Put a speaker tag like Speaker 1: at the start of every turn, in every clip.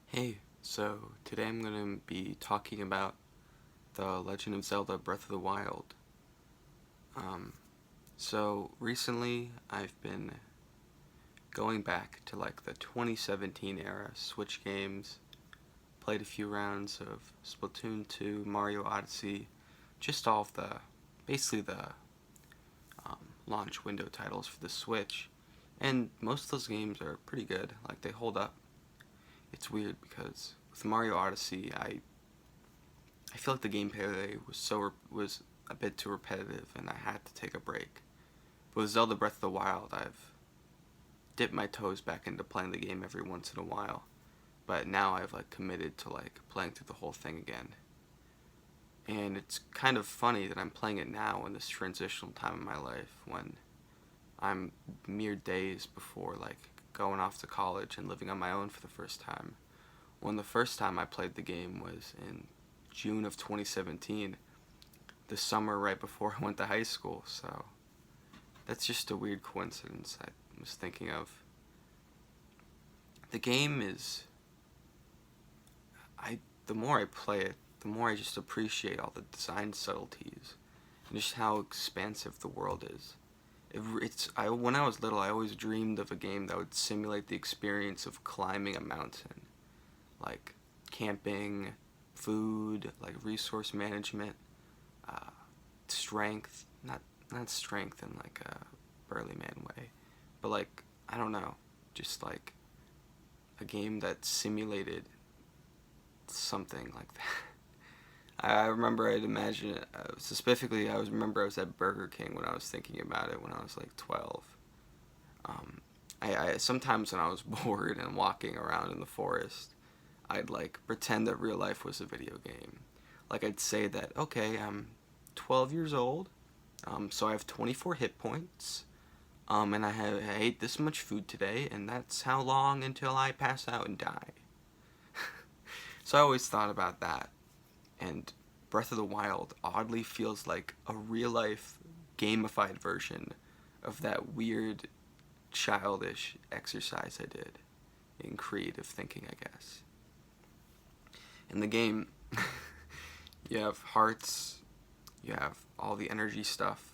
Speaker 1: Hey, so today I'm going to be talking about The Legend of Zelda Breath of the Wild. Um, so recently I've been going back to like the 2017 era Switch games, played a few rounds of Splatoon 2, Mario Odyssey, just all of basically the launch window titles for the Switch. And most of those games are pretty good, like they hold up. It's weird because with Mario Odyssey, I feel like the gameplay was a bit too repetitive, and I had to take a break. But with Zelda Breath of the Wild, I've dipped my toes back into playing the game every once in a while. But now I've like committed to like playing through the whole thing again. And it's kind of funny that I'm playing it now in this transitional time in my life when I'm mere days before like going off to college and living on my own for the first time. When the first time I played the game was in June of 2017, the summer right before I went to high school. So that's just a weird coincidence I was thinking of. The game is I the more I play it, the more I just appreciate all the design subtleties and just how expansive the world is. When I was little, I always dreamed of a game that would simulate the experience of climbing a mountain, like camping, food, like resource management, uh, strength, not strength in like a burly man way, but like I don't know, just like a game that simulated something like that. I remember I'd imagine it. Specifically, I was at Burger King when I was thinking about it when I was like 12. Um, I sometimes when I was bored and walking around in the forest, I'd like pretend that real life was a video game. Like I'd say that okay, I'm 12 years old, so I have 24 hit points, and I ate this much food today, and that's how long until I pass out and die. So I always thought about that, and Breath of the Wild oddly feels like a real life gamified version of that weird childish exercise I did in creative thinking, I guess. In the game, you have hearts, you have all the energy stuff.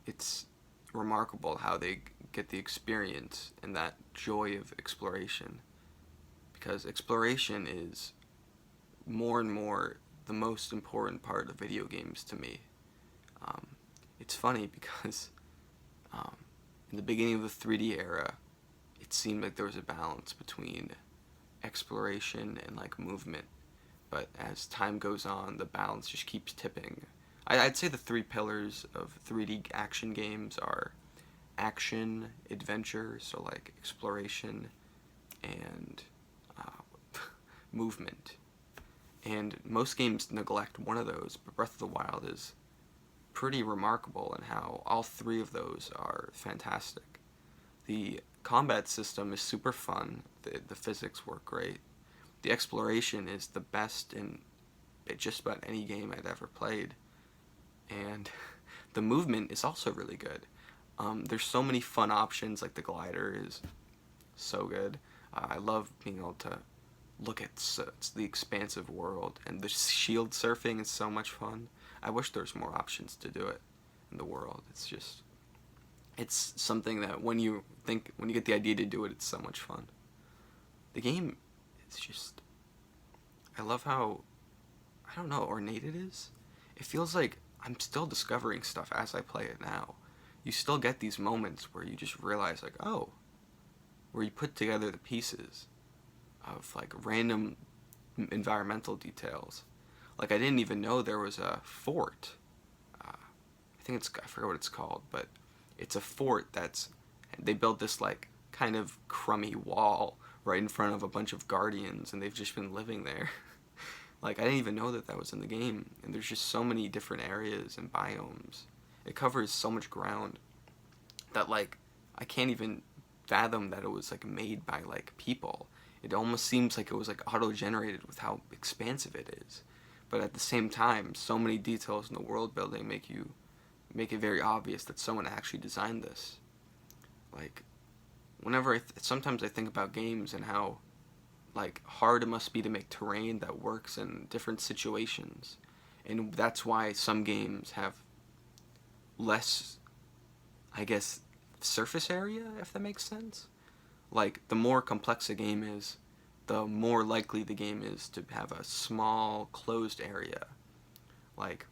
Speaker 1: It's remarkable how they get the experience and that joy of exploration, because exploration is more and more the most important part of video games to me. Um, it's funny because um, in the beginning of the 3D era, it seemed like there was a balance between exploration and like movement, but as time goes on, the balance just keeps tipping. I'd say the three pillars of 3D action games are action, adventure, so like exploration, and movement. And most games neglect one of those, but Breath of the Wild is pretty remarkable in how all three of those are fantastic. The combat system is super fun, the physics work great, the exploration is the best in just about any game I'd ever played, and the movement is also really good. There's so many fun options, like the glider is so good. I love being able to look at the expansive world, and the shield surfing is so much fun. I wish there was more options to do it in the world. It's something that when you get the idea to do it, it's so much fun. The game is just I love how I don't know ornate it is. It feels like I'm still discovering stuff as I play it now. You still get these moments where you just realize like, oh, where you put together the pieces of like random environmental details. Like I didn't even know there was a fort. I forget what it's called, but it's a fort they built this like kind of crummy wall right in front of a bunch of guardians, and they've just been living there. Like I didn't even know that was in the game, and there's just so many different areas and biomes. It covers so much ground that like I can't even fathom that it was like made by like people. It almost seems like it was like auto-generated with how expansive it is. But at the same time, so many details in the world building make it very obvious that someone actually designed this. Like sometimes I think about games and how like hard it must be to make terrain that works in different situations. And that's why some games have less, I guess, surface area, if that makes sense. Like, the more complex a game is, the more likely the game is to have a small, closed area. Like,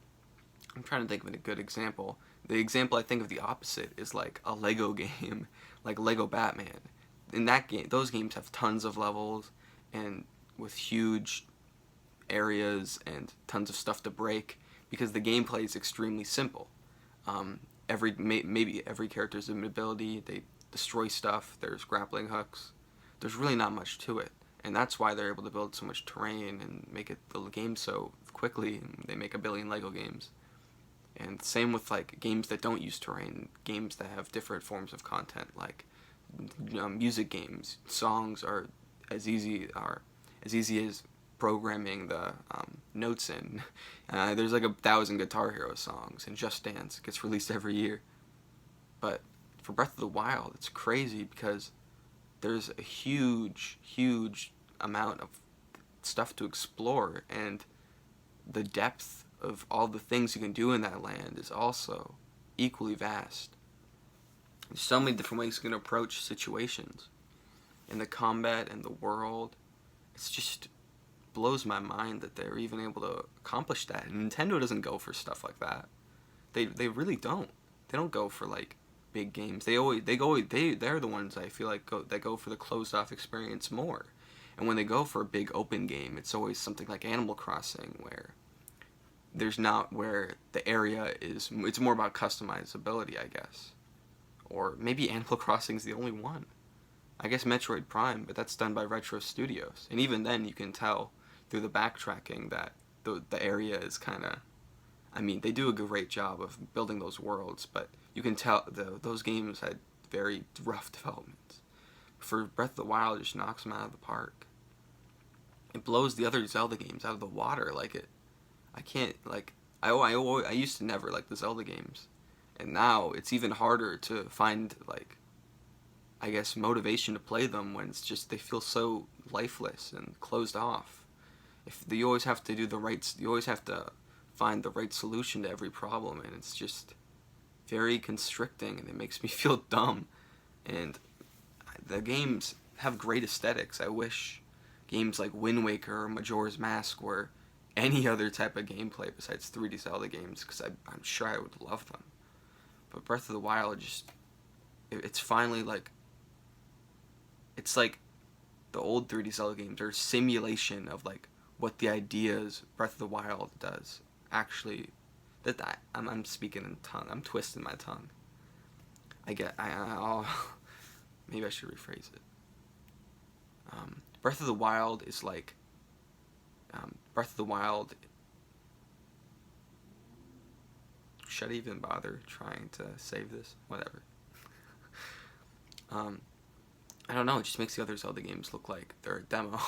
Speaker 1: I'm trying to think of a good example. The example I think of the opposite is like a Lego game, like Lego Batman. In that game, those games have tons of levels and with huge areas and tons of stuff to break because the gameplay is extremely simple. Maybe every character's an ability. They destroy stuff. There's grappling hooks. There's really not much to it, and that's why they're able to build so much terrain and make it the game so quickly. And they make a billion Lego games. And same with like games that don't use terrain, games that have different forms of content, like music games. Songs are as easy as programming the notes in. There's like 1,000 Guitar Hero songs, and Just Dance gets released every year. But for Breath of the Wild, it's crazy because there's a huge amount of stuff to explore, and the depth of all the things you can do in that land is also equally vast. There's so many different ways you can approach situations. And the combat and the world, it's just blows my mind that they're even able to accomplish that. And Nintendo doesn't go for stuff like that. They really don't. They don't go for like big games. They're the ones I feel like go for the closed off experience more. And when they go for a big open game, it's always something like Animal Crossing where where the area is, it's more about customizability, I guess. Or maybe Animal Crossing's the only one. I guess Metroid Prime, but that's done by Retro Studios. And even then you can tell through the backtracking that the area is kind of, I mean, they do a great job of building those worlds, but you can tell those games had very rough developments. For Breath of the Wild, it just knocks them out of the park. It blows the other Zelda games out of the water. I can't, I used to never like the Zelda games. And now it's even harder to find, I guess, motivation to play them when it's just, they feel so lifeless and closed off. You always have to you always have to find the right solution to every problem, and it's just very constricting, and it makes me feel dumb. And the games have great aesthetics. I wish games like Wind Waker or Majora's Mask were any other type of gameplay besides 3D Zelda games, because I'm sure I would love them. But Breath of the Wild it's finally it's like the old 3D Zelda games are a simulation of what the ideas Breath of the Wild does. Actually, I'm speaking in tongue. I'm twisting my tongue. Maybe I should rephrase it. Breath of the Wild is Breath of the Wild. Should I even bother trying to save this? Whatever. I don't know, it just makes the other Zelda games look like they're a demo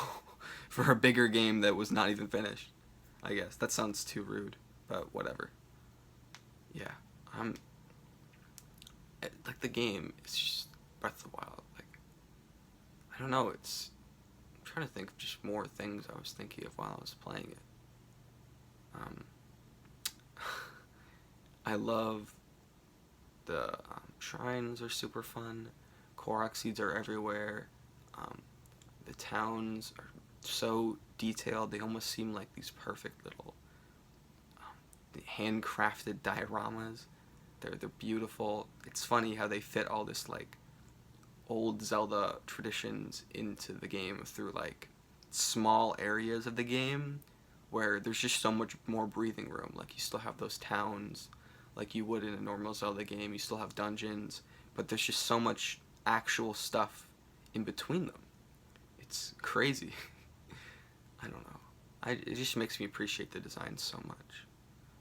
Speaker 1: for a bigger game that was not even finished. I guess. That sounds too rude, but whatever. Yeah, the game, it's just Breath of the Wild. I don't know, I'm trying to think of just more things I was thinking of while I was playing it. I love the shrines are super fun. Korok seeds are everywhere. The towns are so detailed. They almost seem like these perfect little handcrafted dioramas. They're beautiful. It's funny how they fit all this old Zelda traditions into the game through small areas of the game where there's just so much more breathing room. You still have those towns like you would in a normal Zelda game. You still have dungeons, but there's just so much actual stuff in between them. It's crazy. I don't know. It just makes me appreciate the design so much.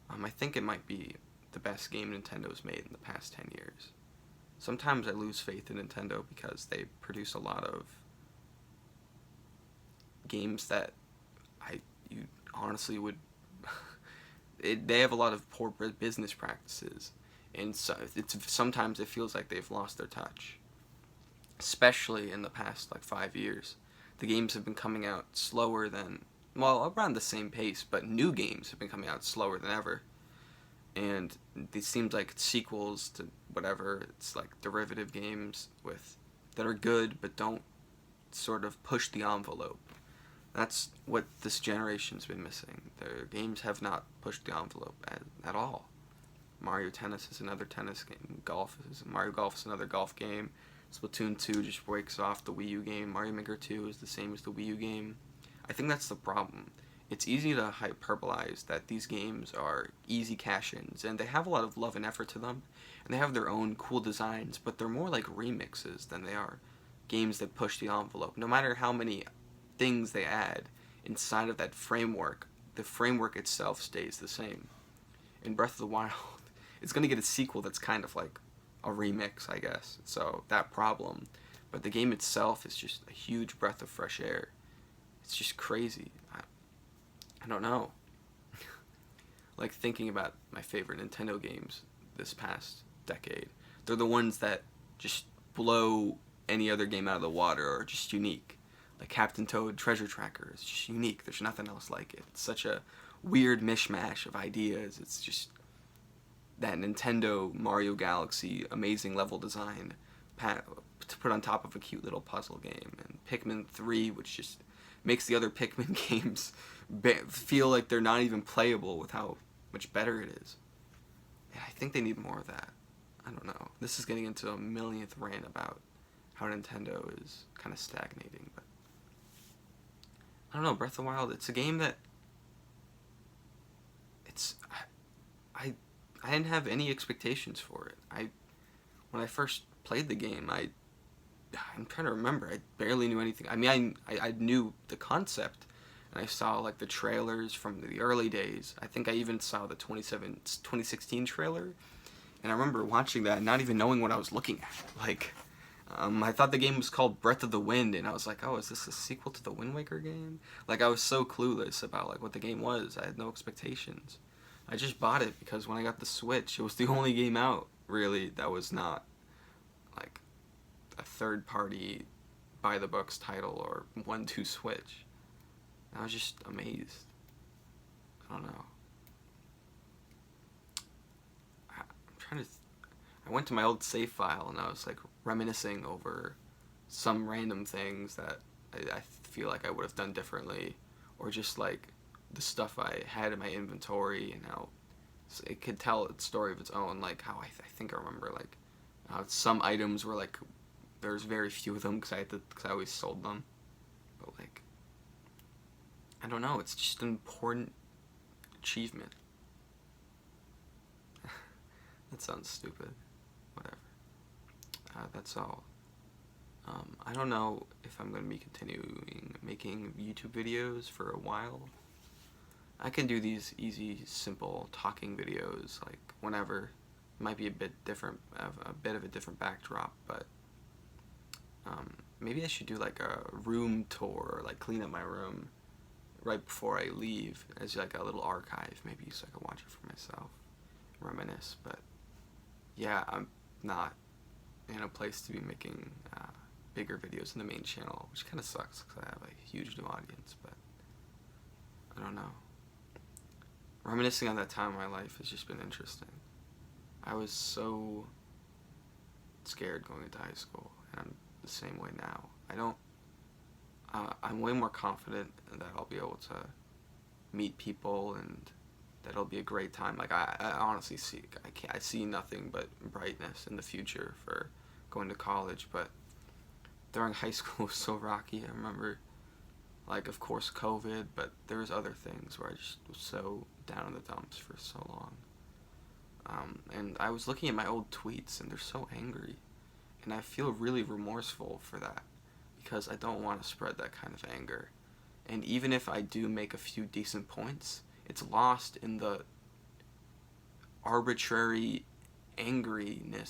Speaker 1: I think it might be the best game Nintendo's made in the past 10 years. Sometimes I lose faith in Nintendo because they produce a lot of games that you honestly would... they have a lot of poor business practices, and sometimes it feels like they've lost their touch. Especially in the past 5 years. the games have been coming out slower than, well, around the same pace, but new games have been coming out slower than ever. And it seems like sequels to whatever, it's like derivative games that are good but don't sort of push the envelope. That's what this generation's been missing. Their games have not pushed the envelope at all. Mario Tennis is another tennis game. Mario Golf is another golf game. Splatoon 2 just breaks off the Wii U game. Mario Maker 2 is the same as the Wii U game. I think that's the problem. It's easy to hyperbolize that these games are easy cash-ins, and they have a lot of love and effort to them, and they have their own cool designs, but they're more like remixes than they are games that push the envelope. No matter how many things they add inside of that framework, the framework itself stays the same. In Breath of the Wild, it's going to get a sequel that's kind of like a remix, I guess. So that problem. But the game itself is just a huge breath of fresh air. It's just crazy. I don't know. Like thinking about my favorite Nintendo games this past decade. They're the ones that just blow any other game out of the water or are just unique. Like Captain Toad Treasure Tracker is just unique. There's nothing else like it. It's such a weird mishmash of ideas. It's just that Nintendo Mario Galaxy amazing level design to put on top of a cute little puzzle game. And Pikmin 3, which just makes the other Pikmin games feel like they're not even playable with how much better it is. And I think they need more of that. I don't know. This is getting into a millionth rant about how Nintendo is kind of stagnating, but I don't know. Breath of the Wild, it's a game that I didn't have any expectations for it. When I first played the game, I'm trying to remember. I barely knew anything. I mean, I knew the concept, and I saw like the trailers from the early days. I think I even saw the 2016 trailer, and I remember watching that and not even knowing what I was looking at. Like, I thought the game was called Breath of the Wind, and I was like, oh, is this a sequel to the Wind Waker game? Like, I was so clueless about like what the game was. I had no expectations. I just bought it because when I got the Switch, it was the only game out, really, that was not like a third-party by-the-books title or 1-2 Switch. I was just amazed. I don't know. I went to my old save file and I was like reminiscing over some random things that I feel like I would have done differently, or just like the stuff I had in my inventory and how it could tell a story of its own. Like how I think I remember like some items were like there's very few of them because I always sold them, but like I don't know. It's just an important achievement. That sounds stupid. Whatever. That's all. I don't know if I'm going to be continuing making YouTube videos for a while. I can do these easy, simple talking videos, like, whenever. It might be a bit of a different backdrop, but maybe I should do, like, a room tour, or, like, clean up my room right before I leave as, like, a little archive, maybe, so I can watch it for myself, reminisce, but, yeah, I'm not in a place to be making bigger videos in the main channel, which kind of sucks because I have a huge new audience, but I don't know. Reminiscing on that time in my life has just been interesting. I was so scared going into high school, and I'm the same way now. I'm way more confident that I'll be able to meet people and that it'll be a great time. Like, I honestly I see nothing but brightness in the future for going to college, but during high school was so rocky. I remember, like, of course, COVID, but there was other things where I just was so down in the dumps for so long. And I was looking at my old tweets, and they're so angry, and I feel really remorseful for that, because I don't want to spread that kind of anger. And even if I do make a few decent points, it's lost in the arbitrary angriness